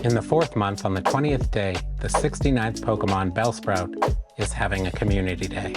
In the 4th month, on the 20th day, the 69th Pokemon Bellsprout is having a community day.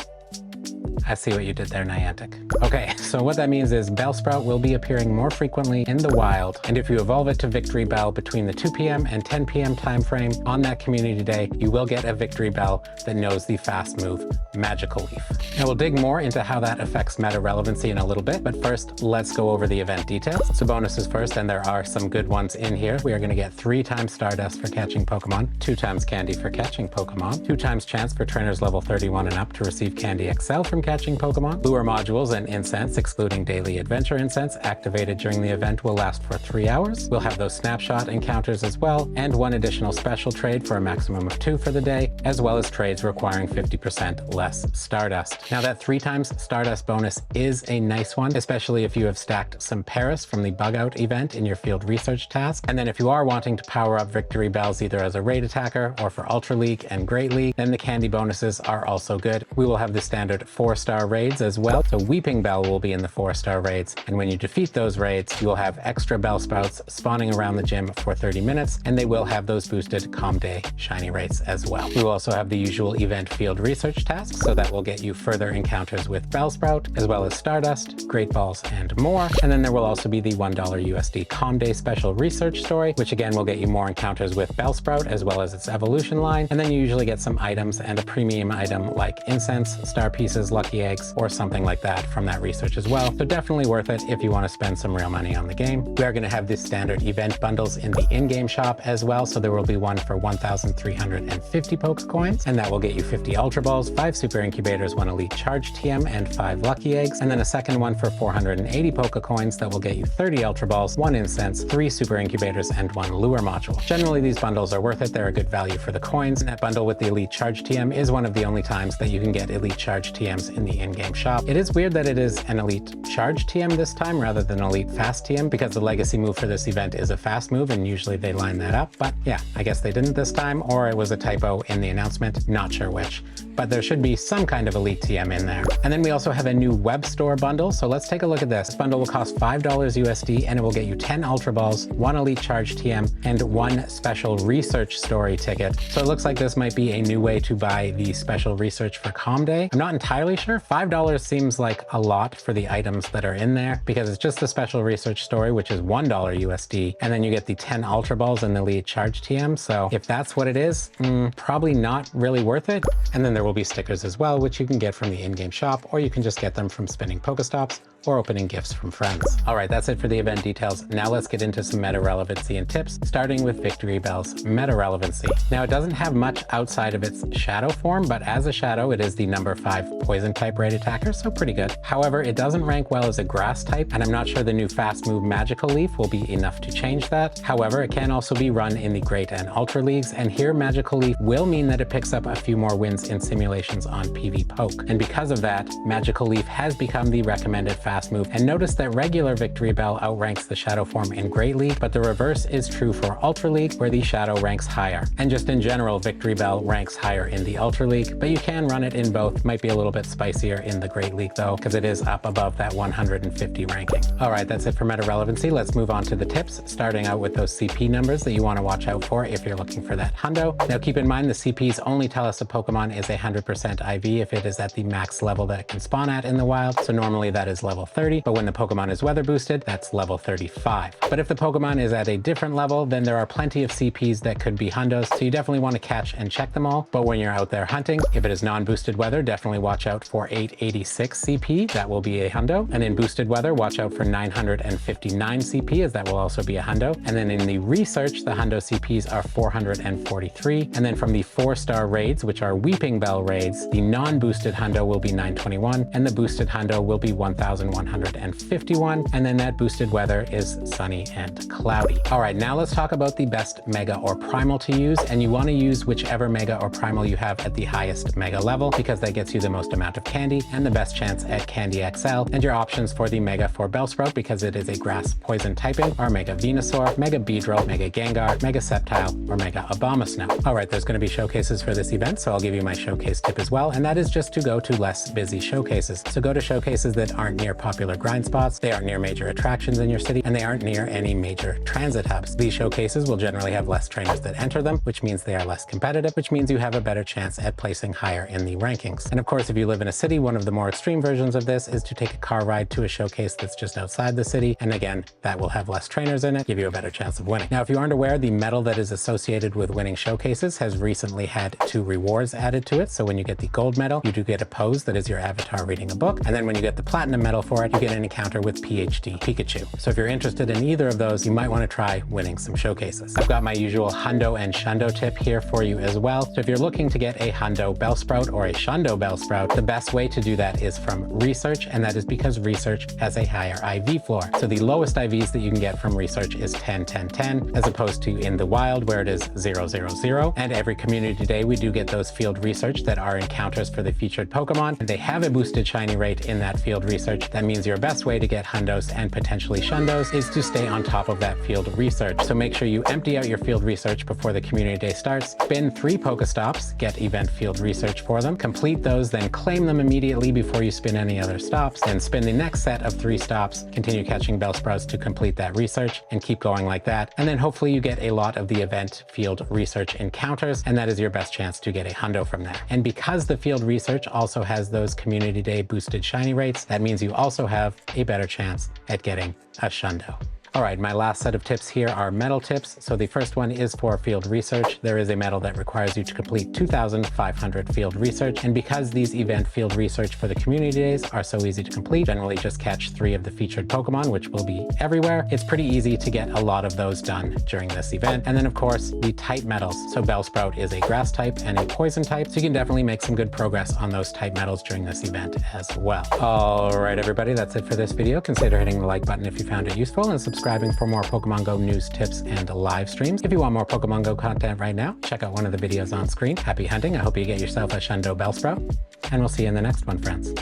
I see what you did there, Niantic. Okay, so what that means is Bellsprout will be appearing more frequently in the wild, and if you evolve it to Victory Bell between the 2 p.m. and 10 p.m. time frame on that community day, you will get a Victory Bell that knows the fast move Magical Leaf. Now we'll dig more into how that affects meta-relevancy in a little bit, but first let's go over the event details. So bonuses first, and there are some good ones in here. We are going to get 3 times Stardust for catching Pokemon, 2 times Candy for catching Pokemon, 2 times chance for trainers level 31 and up to receive Candy XL from catching Pokemon. Lure modules and incense, excluding daily adventure incense, activated during the event will last for 3 hours. We'll have those snapshot encounters as well, and 1 additional special trade for a maximum of 2 for the day, as well as trades requiring 50% less Stardust. Now that 3 times Stardust bonus is a nice one, especially if you have stacked some Paris from the Bug Out event in your field research task. And then if you are wanting to power up Victory Bells either as a raid attacker or for Ultra League and Great League, then the candy bonuses are also good. We will have the standard 4-star raids as well. So Weeping Bell will be in the 4-star raids, and when you defeat those raids, you will have extra Bellsprouts spawning around the gym for 30 minutes, and they will have those boosted Calm Day shiny rates as well. We will also have the usual event field research tasks, so that will get you further encounters with Bellsprout, as well as Stardust, Great Balls, and more. And then there will also be the $1 USD Calm Day special research story, which again will get you more encounters with Bellsprout as well as its evolution line. And then you usually get some items and a premium item like incense, star pieces, lucky eggs, or something like that from that research as well. So definitely worth it if you want to spend some real money on the game. We are going to have the standard event bundles in the in-game shop as well. So there will be one for 1,350 Poke Coins, and that will get you 50 Ultra Balls, 5 Super Incubators, 1 Elite Charge TM, and 5 Lucky Eggs. And then a second one for 480 Poke Coins that will get you 30 Ultra Balls, 1 Incense, 3 Super Incubators, and 1 Lure Module. Generally, these bundles are worth it. They're a good value for the coins. And that bundle with the Elite Charge TM is one of the only times that you can get Elite Charge TMs in the in-game shop. It is weird that it is an Elite Charge TM this time rather than Elite Fast TM, because the legacy move for this event is a fast move, and usually they line that up. But yeah, I guess they didn't this time, or it was a typo in the announcement. Not sure which. But there should be some kind of Elite TM in there. And then we also have a new web store bundle. So let's take a look at this. This bundle will cost $5 USD, and it will get you 10 Ultra Balls, 1 Elite Charge TM, and 1 special research story ticket. So it looks like this might be a new way to buy the special research for Calm Day. I'm not entirely sure. $5 seems like a lot for the items that are in there, because it's just the special research story, which is $1 USD, and then you get the 10 Ultra Balls and the Elite Charge TM. So if that's what it is, probably not really worth it. And then there will be stickers as well, which you can get from the in-game shop, or you can just get them from spinning Pokestops or opening gifts from friends. All right, that's it for the event details. Now let's get into some meta-relevancy and tips, starting with Victory Bell's meta-relevancy. Now it doesn't have much outside of its shadow form, but as a shadow, it is the number 5 poison type raid attacker, so pretty good. However, it doesn't rank well as a grass type, and I'm not sure the new fast move Magical Leaf will be enough to change that. However, it can also be run in the Great and Ultra Leagues, and here Magical Leaf will mean that it picks up a few more wins in simulations on PV Poke. And because of that, Magical Leaf has become the recommended fast move. And notice that regular Victory Bell outranks the Shadow form in Great League, but the reverse is true for Ultra League, where the Shadow ranks higher. And just in general, Victory Bell ranks higher in the Ultra League, but you can run it in both. Might be a little bit spicier in the Great League though, because it is up above that 150 ranking. All right, that's it for meta-relevancy. Let's move on to the tips, starting out with those CP numbers that you want to watch out for if you're looking for that hundo. Now keep in mind, the CPs only tell us a Pokemon is 100% IV if it is at the max level that it can spawn at in the wild. So normally that is level 30, but when the Pokemon is weather boosted, that's level 35. But if the Pokemon is at a different level, then there are plenty of CPs that could be hundos, so you definitely want to catch and check them all. But when you're out there hunting, if it is non-boosted weather, definitely watch out for 886 CP, that will be a hundo. And in boosted weather, watch out for 959 CP, as that will also be a hundo. And then in the research, the hundo CPs are 443. And then from the 4-star raids, which are Weeping Bell raids, the non-boosted hundo will be 921, and the boosted hundo will be 1,151, and then that boosted weather is sunny and cloudy. All right, now let's talk about the best mega or primal to use, and you want to use whichever mega or primal you have at the highest mega level, because that gets you the most amount of candy and the best chance at Candy XL. And your options for the mega for Bellsprout, because it is a grass poison typing, are Mega Venusaur, Mega Beedrill, Mega Gengar, Mega Sceptile, or Mega Abomasnow. All right, there's going to be showcases for this event, so I'll give you my showcase tip as well, and that is just to go to less busy showcases. So go to showcases that aren't near popular grind spots, they aren't near major attractions in your city, and they aren't near any major transit hubs. These showcases will generally have less trainers that enter them, which means they are less competitive, which means you have a better chance at placing higher in the rankings. And of course, if you live in a city, one of the more extreme versions of this is to take a car ride to a showcase that's just outside the city. And again, that will have less trainers in it, give you a better chance of winning. Now, if you aren't aware, the medal that is associated with winning showcases has recently had 2 rewards added to it. So when you get the gold medal, you do get a pose that is your avatar reading a book. And then when you get the platinum medal for it, you get an encounter with PhD Pikachu. So if you're interested in either of those, you might want to try winning some showcases. I've got my usual Hundo and Shundo tip here for you as well. So if you're looking to get a Hundo Bellsprout or a Shundo Bellsprout, the best way to do that is from research, and that is because research has a higher IV floor. So the lowest IVs that you can get from research is 10, 10, 10, as opposed to in the wild where it is 0, 0, 0. And every community day, we do get those field research that are encounters for the featured Pokemon. And they have a boosted shiny rate in that field research. That means your best way to get Hundos and potentially Shundos is to stay on top of that field research. So make sure you empty out your field research before the community day starts, spin 3 Pokestops, get event field research for them, complete those, then claim them immediately before you spin any other stops, then spin the next set of 3 stops, continue catching Bellsprouts to complete that research, and keep going like that. And then hopefully you get a lot of the event field research encounters, and that is your best chance to get a Hundo from that. And because the field research also has those community day boosted shiny rates, that means you also have a better chance at getting a Shundo. All right, my last set of tips here are medal tips. So the first one is for field research. There is a medal that requires you to complete 2,500 field research. And because these event field research for the community days are so easy to complete, generally just catch 3 of the featured Pokemon, which will be everywhere, it's pretty easy to get a lot of those done during this event. And then of course, the type medals. So Bellsprout is a grass type and a poison type. So you can definitely make some good progress on those type medals during this event as well. All right, everybody, that's it for this video. Consider hitting the like button if you found it useful, and subscribing for more Pokemon Go news, tips, and live streams. If you want more Pokemon Go content right now, check out one of the videos on screen. Happy hunting. I hope you get yourself a Shundo Bellsprout, and we'll see you in the next one, friends.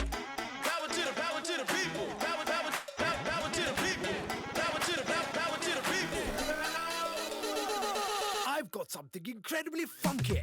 I've got something incredibly funky.